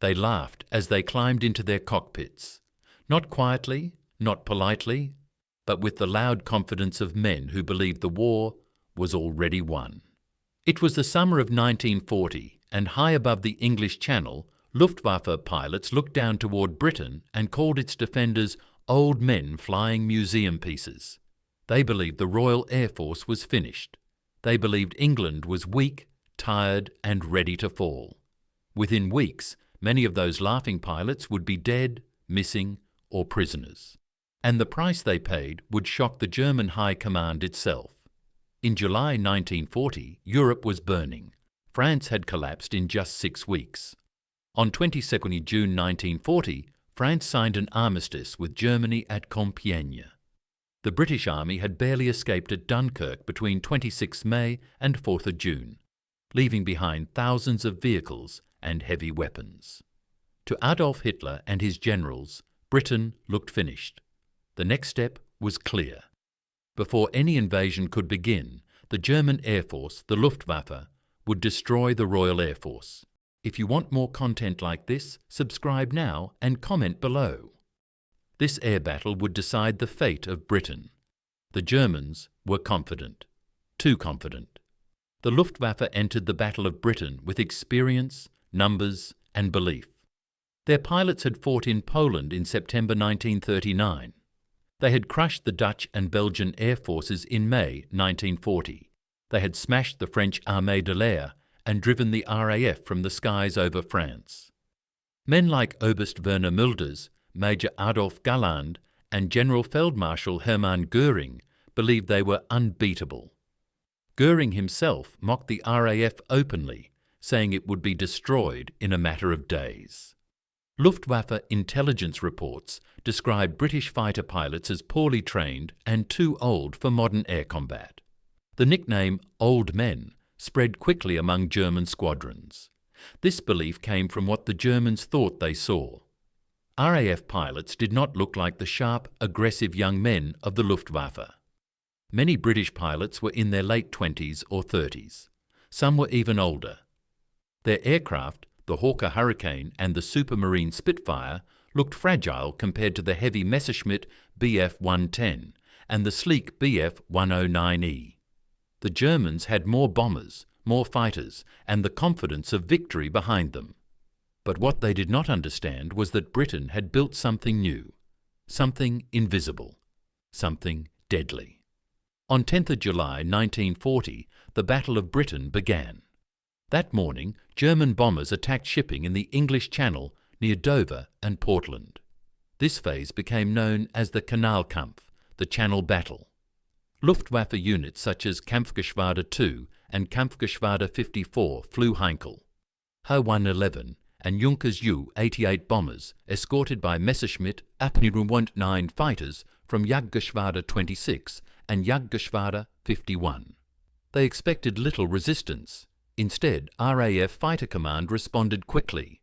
They laughed as they climbed into their cockpits, not quietly, not politely, but with the loud confidence of men who believed the war was already won. It was the summer of 1940, and high above the English Channel, Luftwaffe pilots looked down toward Britain and called its defenders old men flying museum pieces. They believed the Royal Air Force was finished. They believed England was weak, tired, and ready to fall. Within weeks, many of those laughing pilots would be dead, missing, or prisoners. And the price they paid would shock the German High Command itself. In July 1940, Europe was burning. France had collapsed in just 6 weeks. On 22nd June 1940, France signed an armistice with Germany at Compiègne. The British Army had barely escaped at Dunkirk between 26 May and 4th June, leaving behind thousands of vehicles and heavy weapons. To Adolf Hitler and his generals, Britain looked finished. The next step was clear. Before any invasion could begin, the German Air Force, the Luftwaffe, would destroy the Royal Air Force. If you want more content like this, subscribe now and comment below. This air battle would decide the fate of Britain. The Germans were confident, too confident. The Luftwaffe entered the Battle of Britain with experience, numbers, and belief. Their pilots had fought in Poland in September 1939. They had crushed the Dutch and Belgian air forces in May 1940. They had smashed the French Armée de l'Air and driven the RAF from the skies over France. Men like Oberst Werner Mulders, Major Adolf Galland, and General Feldmarschall Hermann Göring believed they were unbeatable. Göring himself mocked the RAF openly, saying it would be destroyed in a matter of days. Luftwaffe intelligence reports described British fighter pilots as poorly trained and too old for modern air combat. The nickname "old men" spread quickly among German squadrons. This belief came from what the Germans thought they saw. RAF pilots did not look like the sharp, aggressive young men of the Luftwaffe. Many British pilots were in their late 20s or 30s. Some were even older. Their aircraft, the Hawker Hurricane and the Supermarine Spitfire, looked fragile compared to the heavy Messerschmitt Bf-110 and the sleek Bf-109E. The Germans had more bombers, more fighters, and the confidence of victory behind them. But what they did not understand was that Britain had built something new, something invisible, something deadly. On 10th July 1940, the Battle of Britain began. That morning, German bombers attacked shipping in the English Channel near Dover and Portland. This phase became known as the Kanalkampf, the Channel Battle. Luftwaffe units such as Kampfgeschwader 2 and Kampfgeschwader 54 flew Heinkel. H-111 and Junkers Ju-88 bombers, escorted by Messerschmitt Abwehrübungen fighters from Jagdgeschwader 26 and Jagdgeschwader 51. They expected little resistance. Instead, RAF Fighter Command responded quickly.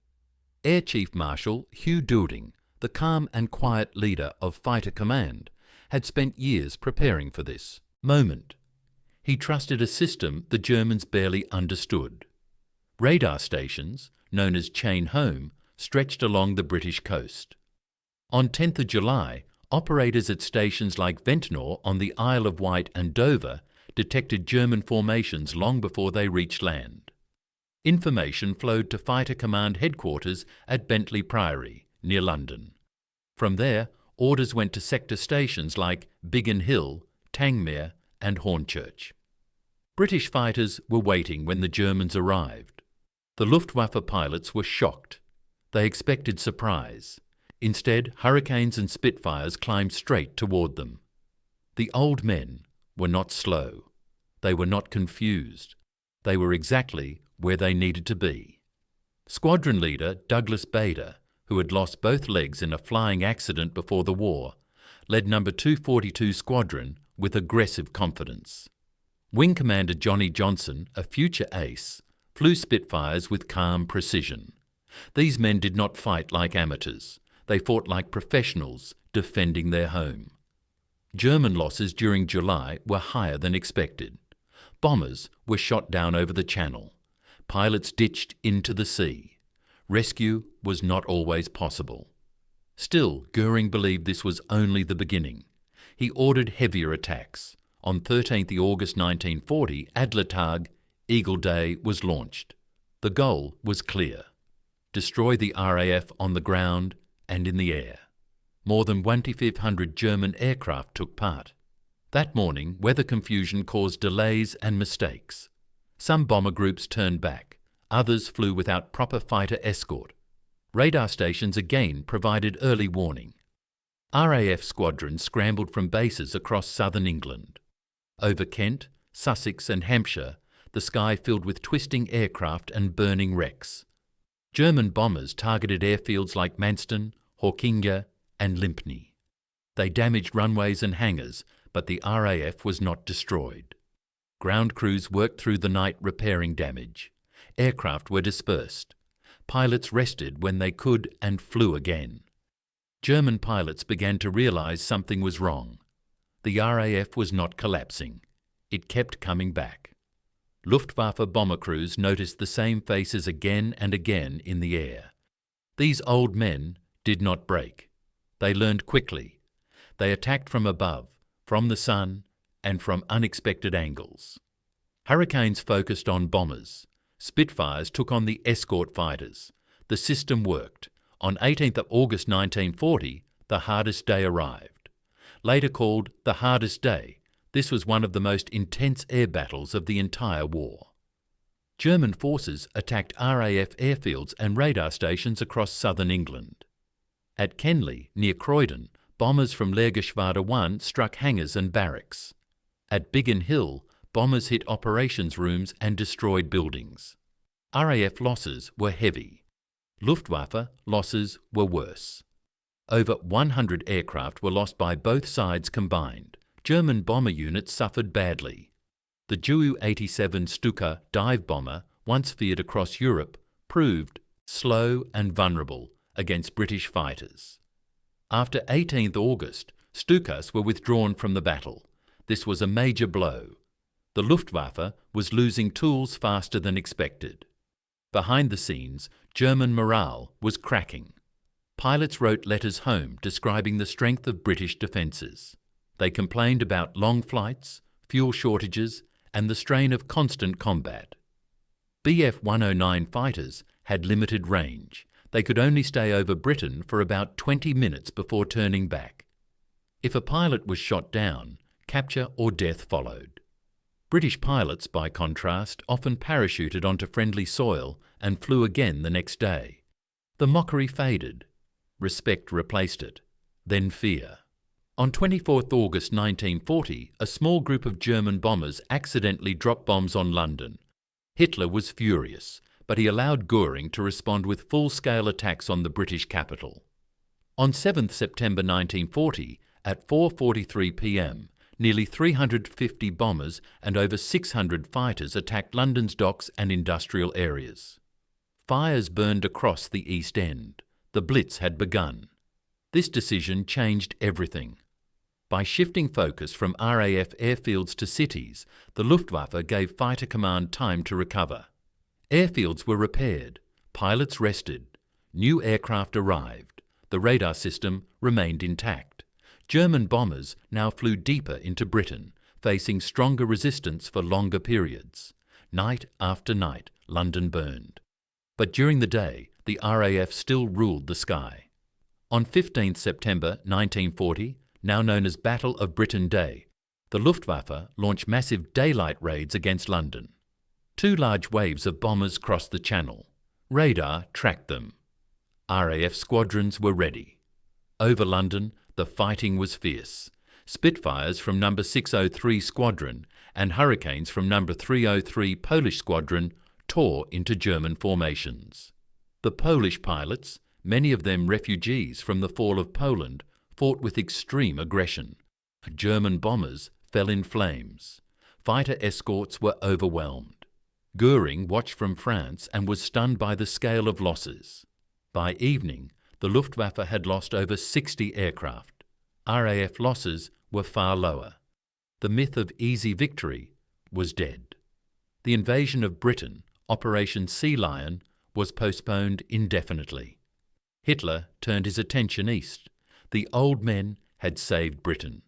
Air Chief Marshal Hugh Dowding, the calm and quiet leader of Fighter Command, had spent years preparing for this moment. He trusted a system the Germans barely understood. Radar stations, known as chain home, stretched along the British coast. On 10th July, operators at stations like Ventnor on the Isle of Wight and Dover detected German formations long before they reached land. Information flowed to Fighter Command headquarters at Bentley Priory, near London. From there, orders went to sector stations like Biggin Hill, Tangmere, and Hornchurch. British fighters were waiting when the Germans arrived. The Luftwaffe pilots were shocked. They expected surprise. Instead, Hurricanes and Spitfires climbed straight toward them. The old men were not slow. They were not confused. They were exactly where they needed to be. Squadron leader Douglas Bader, who had lost both legs in a flying accident before the war, led No. 242 Squadron with aggressive confidence. Wing Commander Johnny Johnson, a future ace, flew Spitfires with calm precision. These men did not fight like amateurs. They fought like professionals, defending their home. German losses during July were higher than expected. Bombers were shot down over the Channel. Pilots ditched into the sea. Rescue was not always possible. Still, Goering believed this was only the beginning. He ordered heavier attacks. On 13 August 1940, Adlertag, Eagle Day, was launched. The goal was clear: destroy the RAF on the ground and in the air. More than 2,500 German aircraft took part. That morning, weather confusion caused delays and mistakes. Some bomber groups turned back. Others flew without proper fighter escort. Radar stations again provided early warning. RAF squadrons scrambled from bases across southern England. Over Kent, Sussex and Hampshire, the sky filled with twisting aircraft and burning wrecks. German bombers targeted airfields like Manston, Hawkinge and Lympne. They damaged runways and hangars, but the RAF was not destroyed. Ground crews worked through the night repairing damage. Aircraft were dispersed. Pilots rested when they could and flew again. German pilots began to realise something was wrong. The RAF was not collapsing. It kept coming back. Luftwaffe bomber crews noticed the same faces again and again in the air. These old men did not break. They learned quickly. They attacked from above, from the sun, and from unexpected angles. Hurricanes focused on bombers. Spitfires took on the escort fighters. The system worked. On 18 August 1940, the hardest day arrived. Later called the hardest day, this was one of the most intense air battles of the entire war. German forces attacked RAF airfields and radar stations across southern England. At Kenley, near Croydon, bombers from Lehrgeschwader 1 struck hangars and barracks. At Biggin Hill, bombers hit operations rooms and destroyed buildings. RAF losses were heavy. Luftwaffe losses were worse. Over 100 aircraft were lost by both sides combined. German bomber units suffered badly. The Ju-87 Stuka dive bomber, once feared across Europe, proved slow and vulnerable against British fighters. After 18 August, Stukas were withdrawn from the battle. This was a major blow. The Luftwaffe was losing tools faster than expected. Behind the scenes, German morale was cracking. Pilots wrote letters home describing the strength of British defences. They complained about long flights, fuel shortages, and the strain of constant combat. Bf 109 fighters had limited range. They could only stay over Britain for about 20 minutes before turning back. If a pilot was shot down, capture or death followed. British pilots, by contrast, often parachuted onto friendly soil and flew again the next day. The mockery faded. Respect replaced it. Then fear. On 24 August 1940, a small group of German bombers accidentally dropped bombs on London. Hitler was furious, but he allowed Goering to respond with full-scale attacks on the British capital. On 7 September 1940, at 4:43 p.m., nearly 350 bombers and over 600 fighters attacked London's docks and industrial areas. Fires burned across the East End. The Blitz had begun. This decision changed everything. By shifting focus from RAF airfields to cities, the Luftwaffe gave Fighter Command time to recover. Airfields were repaired. Pilots rested. New aircraft arrived. The radar system remained intact. German bombers now flew deeper into Britain, facing stronger resistance for longer periods. Night after night, London burned. But during the day, the RAF still ruled the sky. On 15 September 1940, now known as Battle of Britain Day, the Luftwaffe launched massive daylight raids against London. 2 large waves of bombers crossed the Channel. Radar tracked them. RAF squadrons were ready. Over London, the fighting was fierce. Spitfires from No. 603 Squadron and Hurricanes from No. 303 Polish Squadron tore into German formations. The Polish pilots, many of them refugees from the fall of Poland, fought with extreme aggression. German bombers fell in flames. Fighter escorts were overwhelmed. Goering watched from France and was stunned by the scale of losses. By evening, the Luftwaffe had lost over 60 aircraft. RAF losses were far lower. The myth of easy victory was dead. The invasion of Britain, Operation Sea Lion, was postponed indefinitely. Hitler turned his attention east. The old men had saved Britain.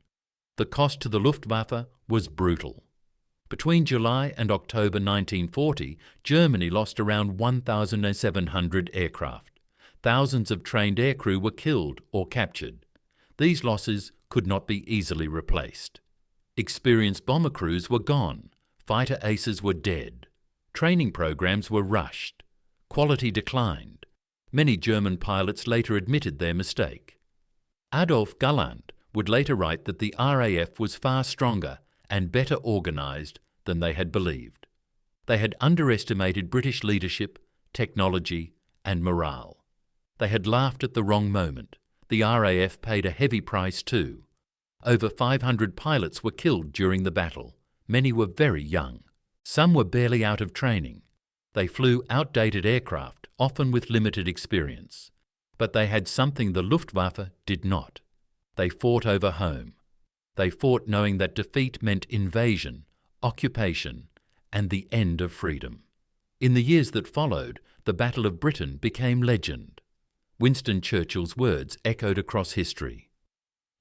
The cost to the Luftwaffe was brutal. Between July and October 1940, Germany lost around 1,700 aircraft. Thousands of trained aircrew were killed or captured. These losses could not be easily replaced. Experienced bomber crews were gone. Fighter aces were dead. Training programs were rushed. Quality declined. Many German pilots later admitted their mistake. Adolf Galland would later write that the RAF was far stronger and better organised than they had believed. They had underestimated British leadership, technology and morale. They had laughed at the wrong moment. The RAF paid a heavy price too. Over 500 pilots were killed during the battle. Many were very young. Some were barely out of training. They flew outdated aircraft, often with limited experience. But they had something the Luftwaffe did not. They fought over home. They fought knowing that defeat meant invasion, occupation, and the end of freedom. In the years that followed, the Battle of Britain became legend. Winston Churchill's words echoed across history.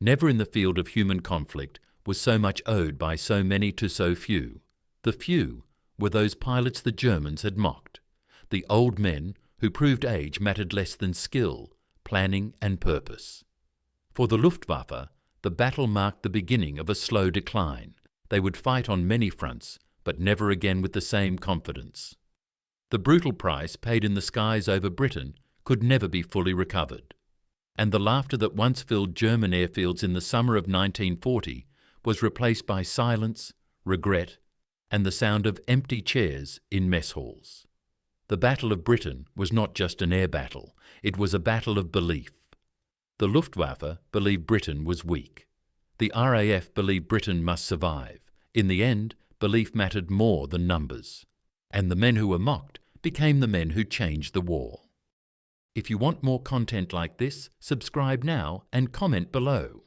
Never in the field of human conflict was so much owed by so many to so few. The few were those pilots the Germans had mocked. The old men who proved age mattered less than skill, planning and purpose. For the Luftwaffe, the battle marked the beginning of a slow decline. They would fight on many fronts, but never again with the same confidence. The brutal price paid in the skies over Britain could never be fully recovered. And the laughter that once filled German airfields in the summer of 1940 was replaced by silence, regret, and the sound of empty chairs in mess halls. The Battle of Britain was not just an air battle, it was a battle of belief. The Luftwaffe believed Britain was weak. The RAF believed Britain must survive. In the end, belief mattered more than numbers. And the men who were mocked became the men who changed the war. If you want more content like this, subscribe now and comment below.